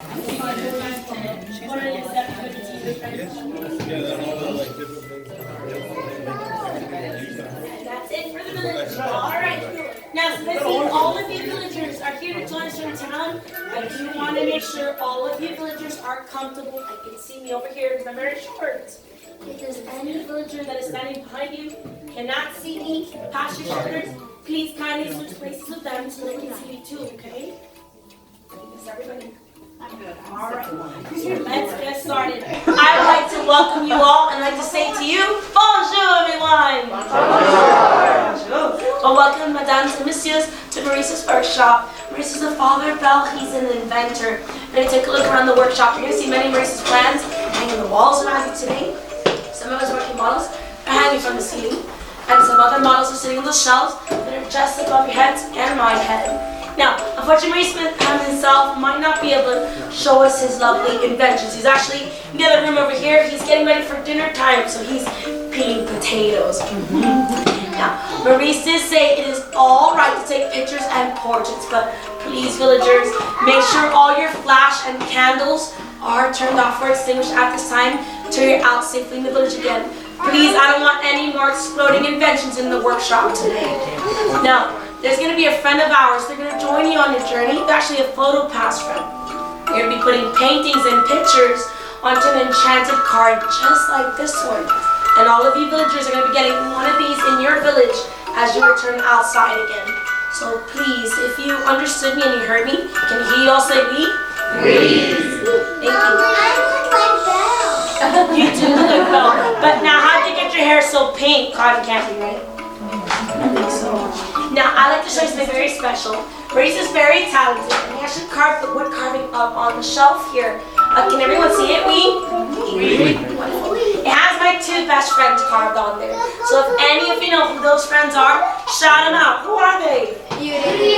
That's it for the village. All right. Now, since I see all of you villagers are here to join us from town, I do want to make sure all of you villagers are comfortable and can see me over here because I'm very short. If there's any villager that is standing behind you, cannot see me past your shoulders, please kindly switch places with them so they can see you too, okay? Is everybody? I'm good. All right. Let's get started. I would like to welcome you all and like to say to you, bonjour, everyone. Bonjour. Well, welcome, mesdames and messieurs, to Maurice's workshop. Maurice is the father of Belle. He's an inventor. When you take a look around the workshop, you're going to see many of Maurice's plans hanging on the walls around you today. Some of his working models are hanging from the ceiling, and some other models are sitting on the shelves that are just above your heads and my head. Now, unfortunately, Maurice himself might not be able to show us his lovely inventions. He's actually in the other room over here. He's getting ready for dinner time, so he's peeling potatoes. Now, Maurice did say it is all right to take pictures and portraits, but please, villagers, make sure all your flash and candles are turned off or extinguished at this time till you're out safely in the village again. Please, I don't want any more exploding inventions in the workshop today. Now, there's going to be a friend of ours. They're going to join you on your journey. They're actually a photo pass friend. You're going to be putting paintings and pictures onto an enchanted card just like this one. And all of you villagers are going to be getting one of these in your village as you return outside again. So please, if you understood me and you heard me, can you all say we? Please. Thank you. I look like Belle. You do look like Belle. But now, how'd you get your hair so pink? Cotton candy, right? I think so. Now, I'd like to show you something very special. Maurice is very talented, and he actually carved the wood carving up on the shelf here. Can everyone see it? Wonderful. It has my two best friends carved on there. So if any of you know who those friends are, shout them out. Who are they? Beauty.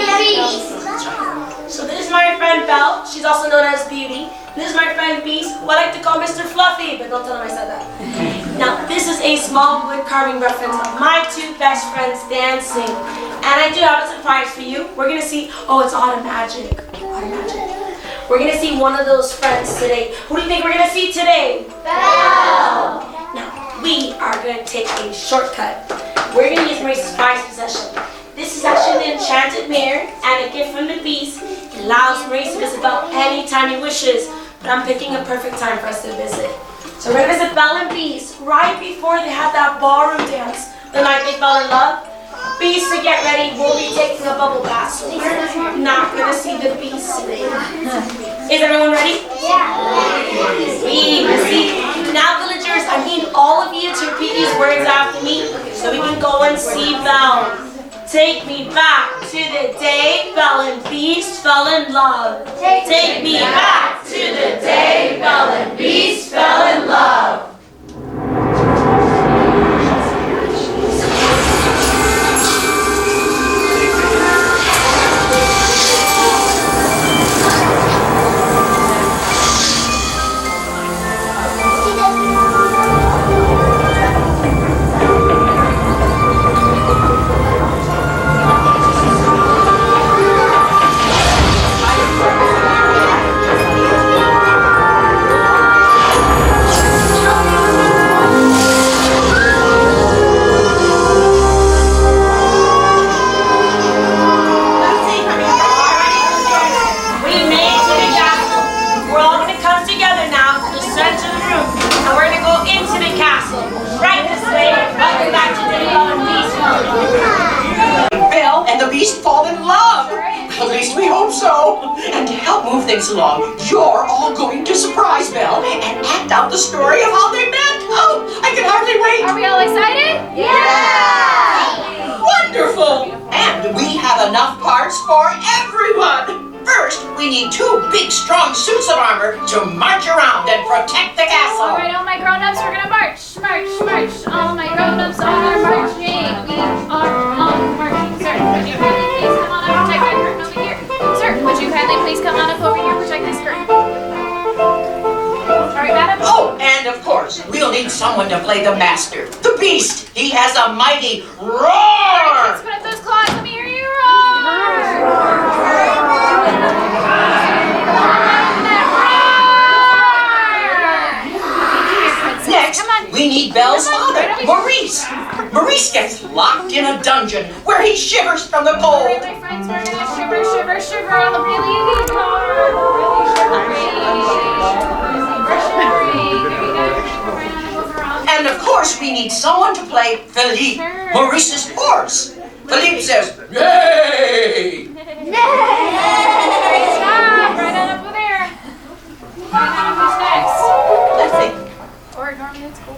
That's right. So this is my friend Belle. She's also known as Beauty. This is my friend Beast, who I like to call Mr. Fluffy, but don't tell him I said that. Now, this is a small wood carving reference of my two best friends dancing. And I do have a surprise for you. We're going to see, oh, it's automagic. We're going to see one of those friends today. Who do you think we're going to see today? Belle. Now, we are going to take a shortcut. We're going to use Maurice's prized possession. This is actually an enchanted mirror and a gift from the Beast. It allows Maurice to visit Belle anytime he wishes, but I'm picking a perfect time for us to visit. So we're going to visit Belle and Beast right before they have that ballroom dance the night they fell in love. Beast, to get ready, we'll be taking a bubble bath, so we're not going to see the Beast today. Is everyone ready? Yeah. See. Now, villagers, I need all of you to repeat these words after me so we can go and see Belle. Take me back to the day Belle and Beast fell in love. Take me back to the day Belle and Beast fell in love. Along. You're all going to surprise Belle and act out the story of how they met. Oh, I can hardly wait. Are we all excited? Yeah! Wonderful! And we have enough parts for everyone. First, we need two big, strong suits of armor to march around and protect the castle. All right, all my grown-ups, we're gonna march, march, march. All my grown-ups are marching. We are all marching. Sir, would you kindly please come on up and protect my curtain over here? Sir, would you kindly please come on up over here and protect this curtain? All right, madam. Oh, and of course, we'll need someone to play the master, the Beast. He has a mighty roar. Kids, put up those claws. Let me hear you roar. Roar. need Belle's father, Maurice. Maurice gets locked in a dungeon where he shivers from the All right, cold. my friends, we're gonna shiver, shiver, shiver on the really hard. Really shivering. There you go. We're gonna move around. And of course, we need someone to play Philippe, Maurice's horse. Philippe says, "Yay!" Great job. Right on up there. Right on, who's next? Let's see. Or ignore me, it's cool.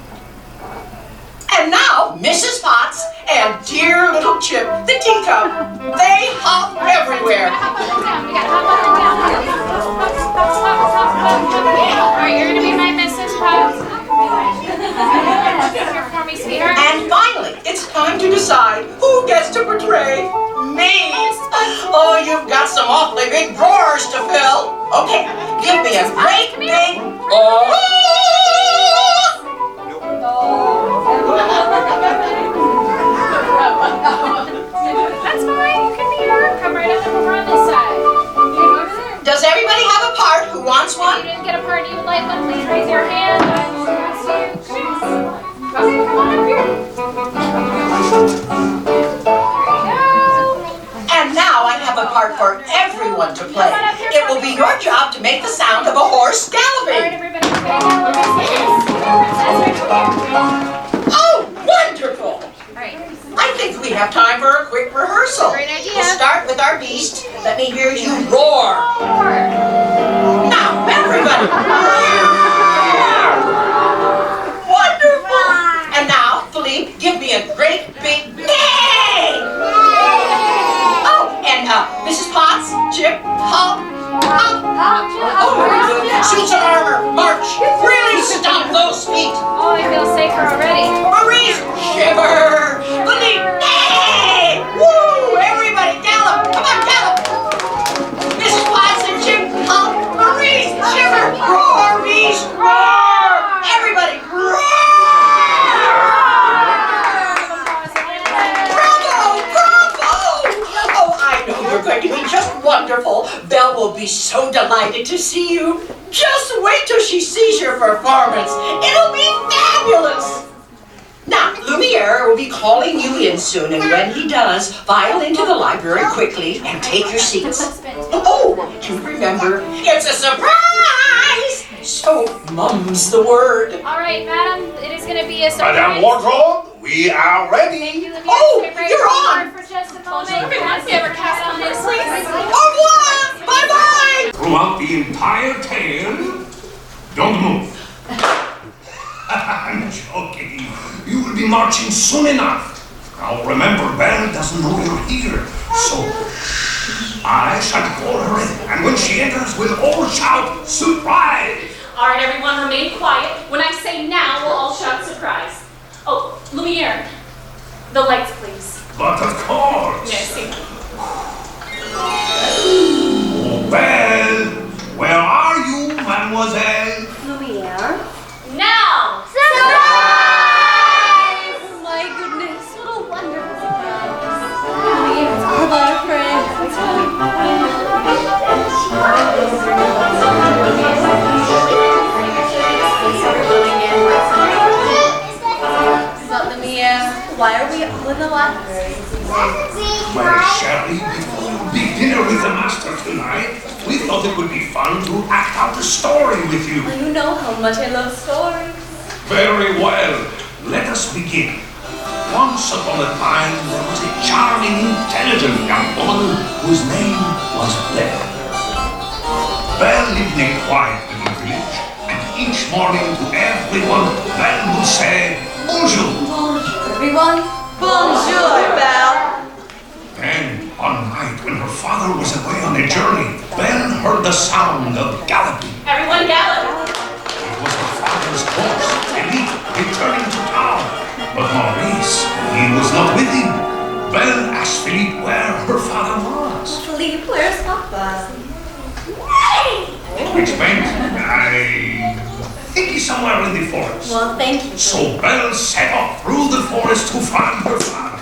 And now, Mrs. Potts and dear little Chip, the teacup, they hop everywhere. Hop up and down. We gotta hop up and down. Hop, hop, hop, hop, hop. All right, you're gonna be my Mrs. Potts. Here for me, sweetheart. And finally, it's time to decide who gets to portray me. Oh, you've got some awfully big drawers to fill. Okay, give me a great big... That's fine. You can be her. Come right up over on this side. Over there. Does everybody have a part? Who wants If you one? didn't get a part you would like one, please raise your hand. I will ask you. Come on up here. And now I have a part for everyone to play. It will be your job to make the sound of a horse All right, galloping. everybody. We're gonna gallop. Princess, right here. Oh, wonderful! All right. I think we have time for a quick rehearsal. Great idea. We'll start with our beast. Let me hear you roar. Now, everybody. Wonderful. And now, Philippe, give me a great big neigh. Oh, and Mrs. Potts, Chip, hop, hop. Oh, very good. Suits of armor, march. Really stomp those feet. Oh, I feel safer already. Maurice, shiver. Philippe, neigh. Woo, everybody gallop. Come on, gallop. Mrs. Potts and Chip, hop. Maurice, shiver. Roar, beast, roar. Everybody, roar. Bravo, bravo. Oh, I know you're going to be just wonderful. Belle will be so delighted to see you. Just wait till she sees your performance. It'll be fabulous. Now, Lumiere will be calling you in soon, and when he does, file into the library quickly and take your seats. Oh, and remember, it's a surprise! So, mum's the word. All right, madam, it is going to be a surprise. Madame Wardrobe, we are ready. Thank you, Olivia. Oh, Stay right you're here on. for just a moment. Let's give her cast on this, please. Au revoir! Bye-bye! Throughout the entire tale, don't move. I'm joking. You will be marching soon enough. Now remember, Belle doesn't know you're here, so I shall call her in, and when she enters, we'll all shout, "Surprise!" All right, everyone, remain quiet. When I say now, we'll all shout surprise. Oh, Lumiere, the lights, please. But of course. Merci. Oh, Belle, where are you, mademoiselle? Now! Surprise! Oh my goodness, what a wonderful surprise. It's all about our friends. But Lumiere, why are we all in the library? Well, Sherry, before you big dinner with the master tonight, we thought it would be fun to act out a story with you. You know how much I love stories. Very well. Let us begin. Once upon a time, there was a charming, intelligent young woman whose name was Belle. Belle lived in a quiet little village, and each morning to everyone, Belle would say, "Bonjour." Bonjour, everyone. Bonjour, Belle. Then, one night when her father was away on a journey, Belle heard the sound of galloping. Everyone gallop! It was her father's horse, Philippe, returning to town. But Maurice, he was not with him. Belle asked Philippe where her father was. Philippe, where's Papa? Which meant, I think he's somewhere in the forest. Well, thank you. So Belle set off through the forest to find her father.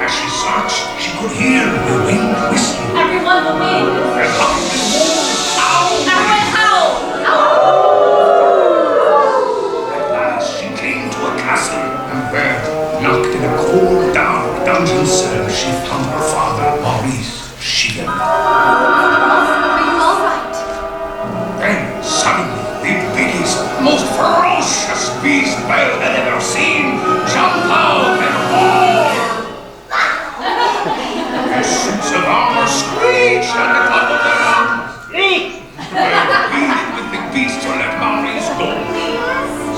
As she searched, she could hear the wind whistling. Everyone, the wind! The mountain wolves howling. Everyone howl! At last pleaded with the beast to let Maurice go.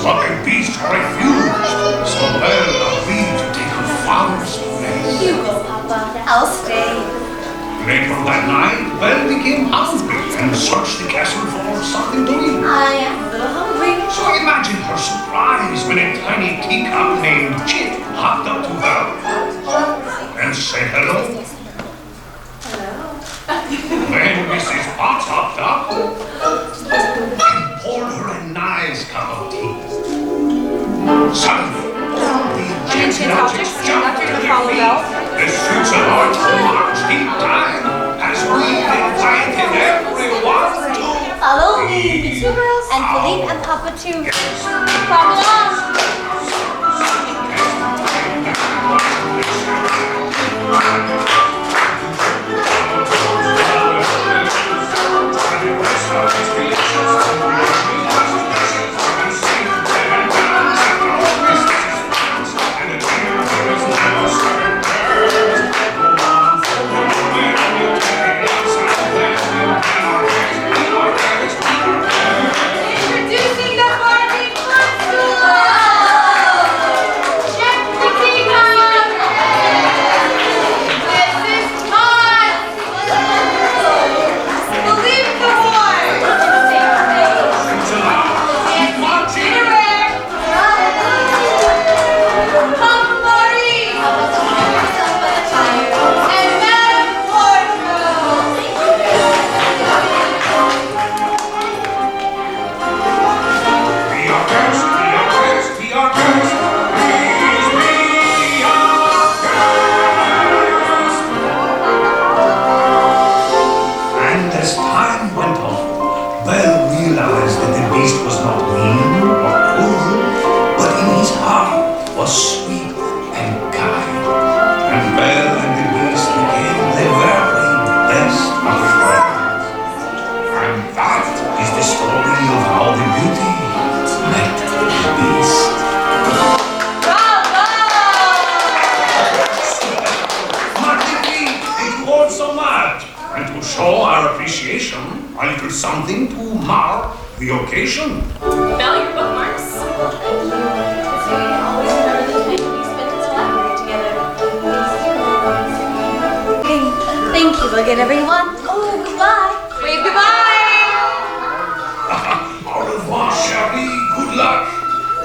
But the beast refused, so Belle agreed to take her father's place. You go, Papa. I'll stay. Later that night, Belle became hungry and searched the castle for something to eat. I am a little hungry. So imagine her surprise when a tiny teacup named Chip hopped up to her and said hello. Then Mrs. Potts hopped up and poured her a nice cup of tea. Suddenly, all the enchanted objects jumped to their feet. The suits of art marched in time as we invited everyone to Follow me, the two girls, and Philippe and Papa too. Follow along. Introducing the Barbie Footstool! Chip the teacup! This is Todd! Believe the horn! And dinnerware! Papa Maurice! And Madame Wardrobe! Be our guest, be our guest, be our guest. Please be our guest. And as time went on, Belle realized that the beast was not mean or cruel, but in his heart was sweet and kind. And Belle and the beast became the very best of friends. And that is the story of how the beauty met the beast. Bravo! Magnifique! Thank you all so much. And to show our appreciation, a little something to mark the occasion. Belle, your bookmarks. Always remember the time we spent in the library together. Thank you again, everyone. Oh, goodbye. Wave goodbye. Au revoir, chérie. Good luck.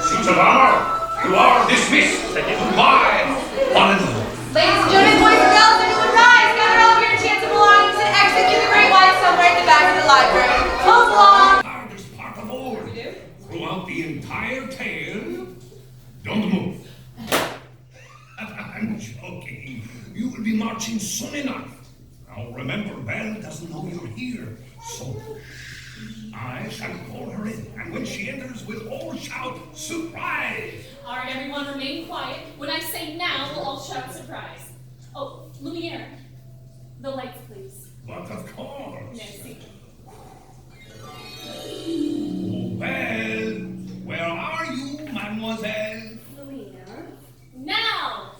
Suits of armor, you are dismissed. Goodbye, one and all. Ladies and gentlemen, boys and girls, everyone rise. Gather all of your chance of belongings and exit through the great wide somewhere at the back of the library. Move along. Hardest part of all. Throughout the entire tale, don't move. I'm joking. You will be marching soon enough. Now remember, Belle doesn't know you're here, so I shall call her in, and when she enters, we'll all shout, surprise! All right, everyone, remain quiet. When I say now, we'll all shout surprise. Oh, Lumiere, the lights, please. But of course. Merci. Oh, Belle, where are you, mademoiselle? Now!